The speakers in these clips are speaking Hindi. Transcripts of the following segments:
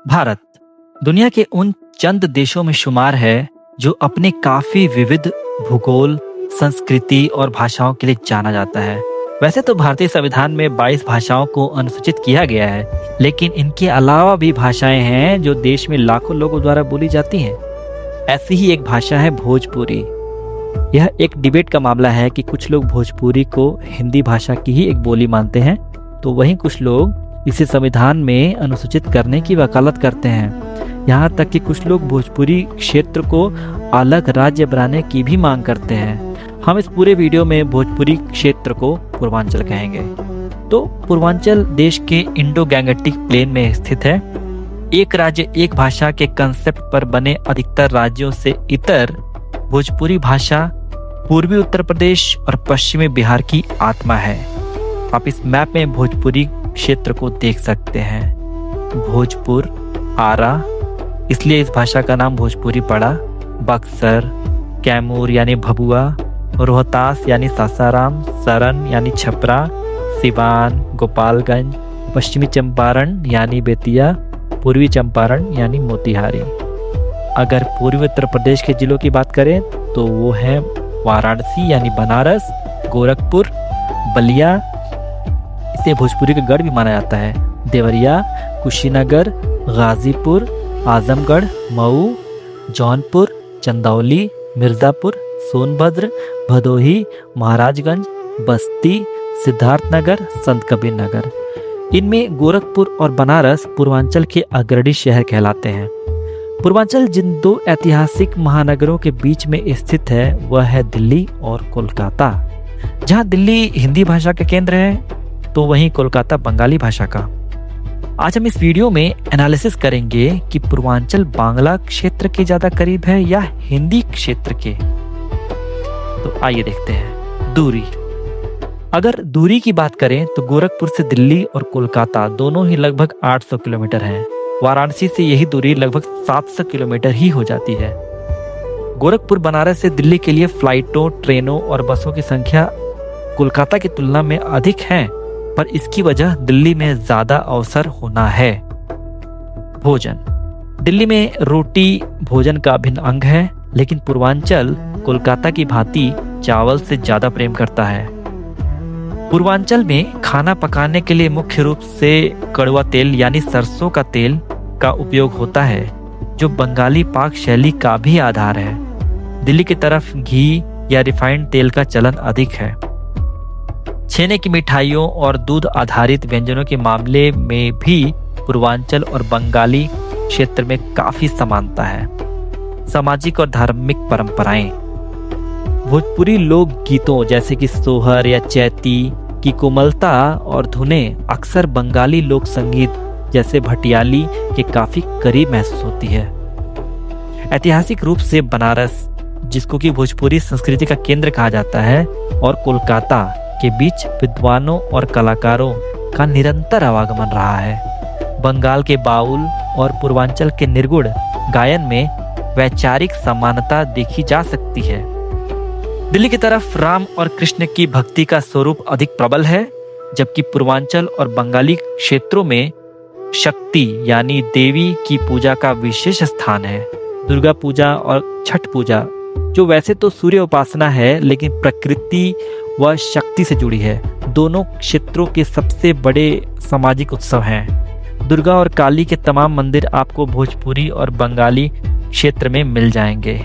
भारत दुनिया के उन चंद देशों में शुमार है जो अपने काफी विविध भूगोल, संस्कृति और भाषाओं के लिए जाना जाता है। वैसे तो भारतीय संविधान में 22 भाषाओं को अनुसूचित किया गया है, लेकिन इनके अलावा भी भाषाएं हैं जो देश में लाखों लोगों द्वारा बोली जाती हैं। ऐसी ही एक भाषा है भोजपुरी। यह एक डिबेट का मामला है कि कुछ लोग भोजपुरी को हिंदी भाषा की ही एक बोली मानते हैं, तो वहीं कुछ लोग इसे संविधान में अनुसूचित करने की वकालत करते हैं। यहाँ तक कि कुछ लोग भोजपुरी क्षेत्र को अलग राज्य बनाने की भी मांग करते हैं। हम इस पूरे वीडियो में भोजपुरी क्षेत्र को पूर्वांचल कहेंगे। तो पूर्वांचल देश के इंडो गैंगेटिक प्लेन में स्थित है। एक राज्य एक भाषा के कंसेप्ट पर बने अधिकतर राज्यों से इतर भोजपुरी भाषा पूर्वी उत्तर प्रदेश और पश्चिमी बिहार की आत्मा है। आप इस मैप में भोजपुरी क्षेत्र को देख सकते हैं। भोजपुर, आरा, इसलिए इस भाषा का नाम भोजपुरी पड़ा। बक्सर, कैमूर यानी भभुआ, रोहतास यानी सासाराम, सरन यानी छपरा, सिवान, गोपालगंज, पश्चिमी चंपारण यानी बेतिया, पूर्वी चंपारण यानी मोतिहारी। अगर पूर्वी उत्तर प्रदेश के जिलों की बात करें तो वो है वाराणसी यानी बनारस, गोरखपुर, बलिया, इसे भोजपुरी का गढ़ भी माना जाता है, देवरिया, कुशीनगर, गाजीपुर, आजमगढ़, मऊ, जौनपुर, चंदौली, मिर्जापुर, सोनभद्र, भदोही, महाराजगंज, बस्ती, सिद्धार्थनगर, संत कबीर नगर। इनमें गोरखपुर और बनारस पूर्वांचल के अग्रणी शहर कहलाते हैं। पूर्वांचल जिन दो ऐतिहासिक महानगरों के बीच में स्थित है वह है दिल्ली और कोलकाता। जहां दिल्ली हिंदी भाषा का केंद्र है तो वहीं कोलकाता बंगाली भाषा का। आज हम इस वीडियो में एनालिसिस करेंगे कि पूर्वांचल बांग्ला क्षेत्र के ज्यादा करीब है या हिंदी क्षेत्र के। तो आइए देखते हैं। दूरी, अगर दूरी की बात करें तो गोरखपुर से दिल्ली और कोलकाता दोनों ही लगभग 800 किलोमीटर हैं। वाराणसी से यही दूरी लगभग 700 किलोमीटर ही हो जाती है। गोरखपुर बनारस से दिल्ली के लिए फ्लाइटों, ट्रेनों और बसों की संख्या कोलकाता की तुलना में अधिक है, पर इसकी वजह दिल्ली में ज्यादा अवसर होना है। भोजन, दिल्ली में रोटी भोजन का अभिन्न अंग है, लेकिन पूर्वांचल कोलकाता की भांति चावल से ज्यादा प्रेम करता है। पूर्वांचल में खाना पकाने के लिए मुख्य रूप से कड़वा तेल यानी सरसों का तेल का उपयोग होता है, जो बंगाली पाक शैली का भी आधार है। दिल्ली की तरफ घी या रिफाइंड तेल का चलन अधिक है। छेने की मिठाइयों और दूध आधारित व्यंजनों के मामले में भी पूर्वांचल और बंगाली क्षेत्र में काफी समानता है। सामाजिक और धार्मिक परंपराएं, भोजपुरी लोक गीतों जैसे कि सोहर या चैती की कोमलता और धुनें अक्सर बंगाली लोक संगीत जैसे भटियाली के काफी करीब महसूस होती है। ऐतिहासिक रूप से बनारस, जिसको कि भोजपुरी संस्कृति का केंद्र कहा जाता है, और कोलकाता के बीच विद्वानों और कलाकारों का निरंतर आवागमन रहा है। बंगाल के बाउल और पूर्वांचल के निर्गुण गायन में वैचारिक समानता देखी जा सकती है। दिल्ली की तरफ राम और कृष्ण की भक्ति का स्वरूप अधिक प्रबल है, जबकि पूर्वांचल और बंगाली क्षेत्रों में शक्ति यानी देवी की पूजा का विशेष स्थान है। दुर्गा पूजा और छठ पूजा, जो वैसे तो सूर्य उपासना है लेकिन प्रकृति व शक्ति से जुड़ी है, दोनों क्षेत्रों के सबसे बड़े सामाजिक उत्सव हैं। दुर्गा और काली के तमाम मंदिर आपको भोजपुरी और बंगाली क्षेत्र में मिल जाएंगे।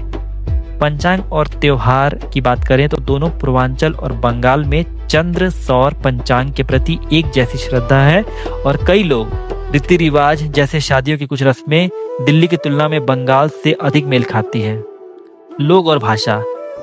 पंचांग और त्योहार की बात करें तो दोनों पूर्वांचल और बंगाल में चंद्र सौर पंचांग के प्रति एक जैसी श्रद्धा है, और कई लोग रीति रिवाज जैसे शादियों की कुछ रस्में दिल्ली की तुलना में बंगाल से अधिक मेल खाती है। लोग और भाषा,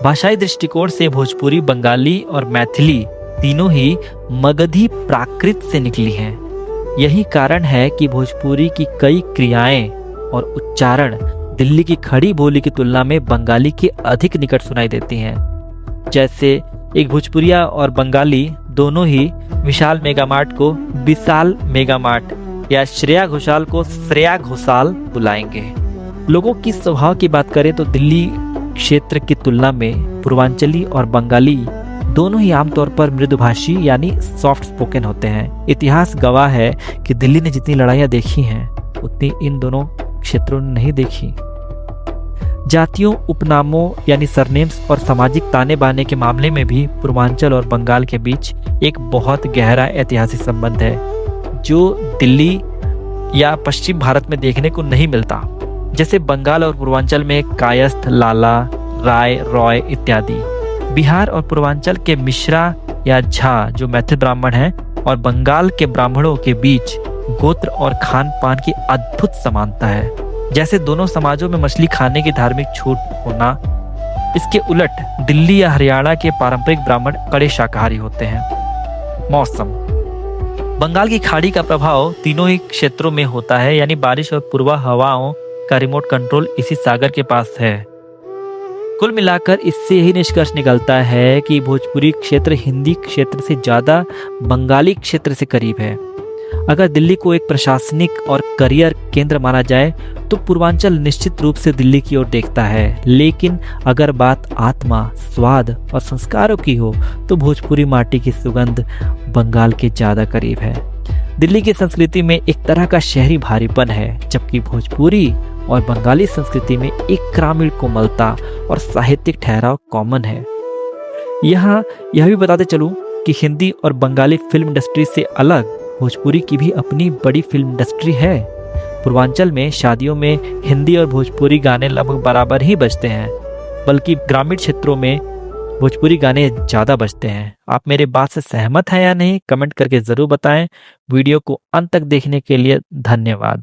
भाषाई दृष्टिकोण से भोजपुरी, बंगाली और मैथिली तीनों ही मगधी प्राकृत से निकली हैं। यही कारण है कि भोजपुरी की कई क्रियाएं और उच्चारण दिल्ली की खड़ी बोली की तुलना में बंगाली के अधिक निकट सुनाई देती हैं। जैसे एक भोजपुरिया और बंगाली दोनों ही विशाल मेगामार्ट को विशाल मेगामार्ट या श्रेया घोषाल को श्रेया घोषाल बुलाएंगे। लोगों की स्वभाव की बात करें तो दिल्ली क्षेत्र की तुलना में पूर्वांचली और बंगाली दोनों ही आमतौर पर मृदुभाषी यानी सॉफ्ट स्पोकन होते हैं। इतिहास गवाह है कि दिल्ली ने जितनी लड़ाइयाँ देखी हैं उतनी इन दोनों क्षेत्रों ने नहीं देखी। जातियों, उपनामों यानी सरनेम्स और सामाजिक ताने बाने के मामले में भी पूर्वांचल और बंगाल के बीच एक बहुत गहरा ऐतिहासिक संबंध है, जो दिल्ली या पश्चिम भारत में देखने को नहीं मिलता। जैसे बंगाल और पूर्वांचल में कायस्थ, लाला, राय, रॉय इत्यादि। बिहार और पूर्वांचल के मिश्रा या झा जो मैथिल ब्राह्मण हैं और बंगाल के ब्राह्मणों के बीच गोत्र और खान पान की अद्भुत समानता है। जैसे दोनों समाजों में मछली खाने की धार्मिक छूट होना, इसके उलट दिल्ली या हरियाणा के पारंपरिक ब्राह्मण कड़े शाकाहारी होते हैं। मौसम, बंगाल की खाड़ी का प्रभाव तीनों ही क्षेत्रों में होता है, यानी बारिश और पूर्वा हवाओं का रिमोट कंट्रोल इसी सागर के पास है। कुल मिलाकर इससे यही निष्कर्ष निकलता है कि भोजपुरी क्षेत्र हिंदी क्षेत्र से ज्यादा बंगाली क्षेत्र से करीब है। अगर दिल्ली को एक प्रशासनिक और करियर केंद्र माना जाए तो पूर्वांचल निश्चित रूप से दिल्ली की ओर देखता है, लेकिन अगर बात आत्मा, स्वाद और संस्कारों की हो तो भोजपुरी माटी की सुगंध बंगाल के ज्यादा करीब है। दिल्ली की संस्कृति में एक तरह का शहरी भारीपन है, जबकि भोजपुरी और बंगाली संस्कृति में एक ग्रामीण कोमलता और साहित्यिक ठहराव कॉमन है। यहाँ यह भी बताते चलूं कि हिंदी और बंगाली फिल्म इंडस्ट्री से अलग भोजपुरी की भी अपनी बड़ी फिल्म इंडस्ट्री है। पूर्वांचल में शादियों में हिंदी और भोजपुरी गाने लगभग बराबर ही बजते हैं, बल्कि ग्रामीण क्षेत्रों में भोजपुरी गाने ज़्यादा बजते हैं। आप मेरे बात से सहमत हैं या नहीं, कमेंट करके ज़रूर बताएं। वीडियो को अंत तक देखने के लिए धन्यवाद।